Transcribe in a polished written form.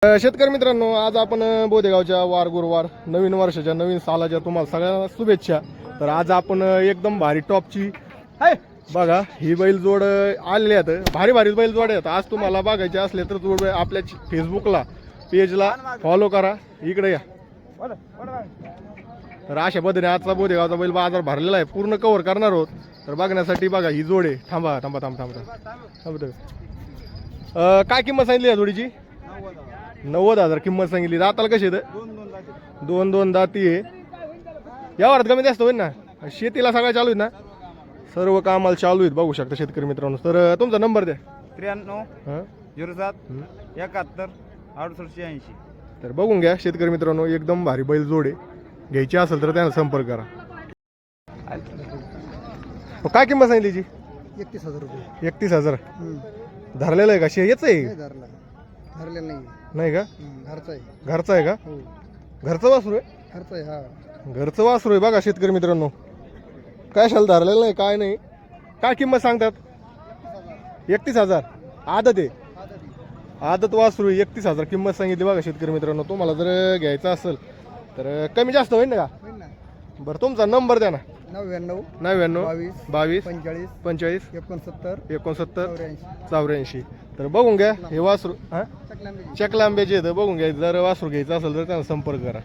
शेतकरी मित्रांनो, आज आपण बोदेगावच्या वार गुरुवार नवीन वर्षाच्या नवीन सालाच्या तुम्हाला सगळ्यांना शुभेच्छा. तर आज आपण एकदम भारी टॉपची बघा ही बैल जोड आलेले आहेत. भारी भारी बैल जोड आहेत. आज तुम्हाला बघायचे असले तर जोड आपल्या फेसबुकला पेजला फॉलो करा. इकडे या. तर अशा पद्धतीने आजचा बोदेगावचा बैल बाजार भरलेला आहे. पूर्ण कव्हर करणार आहोत. तर बघण्यासाठी बघा ही जोड आहे. थांबा थांबा थांबा थांबा काय किंमत सांगितली या जोडीची? 90,000 किंमत सांगितली. दाताला कशी आहे? दोन दाती आहे. यावर कमी जास्त होईल ना? शेतीला सगळं चालू आहेत ना? सर्व कामाला चालू आहेत. बघू शकता शेतकरी मित्रांनो. तर तुमचा नंबर द्या. 93 07 71 68 तर बघून घ्या शेतकरी मित्रांनो, एकदम भारी बैल जोड आहे. घ्यायची असेल तर त्यांना संपर्क करा. काय किंमत सांगितली जी? 31,000 रुपये. 31,000 धरलेलं आहे का? याच आहे धरलेलं नाही. नाही का? घरचा आहे. घरचं आहे का? हो, घरचं वासरू आहे? घरचा आहे. हा, घरचं वासरू आहे. बघा शेतकरी मित्रांनो, काय शाल धरलेलं नाही काय नाही. काय किंमत सांगतात? 31,000 आदत आहे. आदत वासरू 31,000 किंमत सांगितली. बघा शेतकरी मित्रांनो, तुम्हाला जर घ्यायचं असेल तर कमी जास्त होईल ना का? होईल ना. बरं तुमचा नंबर द्या ना. 99 99 22 45 45 69 69 84. 84. तर बघून घ्या हे वासरू. हां चकलांबे. चकलांब्याचे तर बघून घ्या. जर वासरू घ्यायचं असेल तर त्यांना संपर्क करा.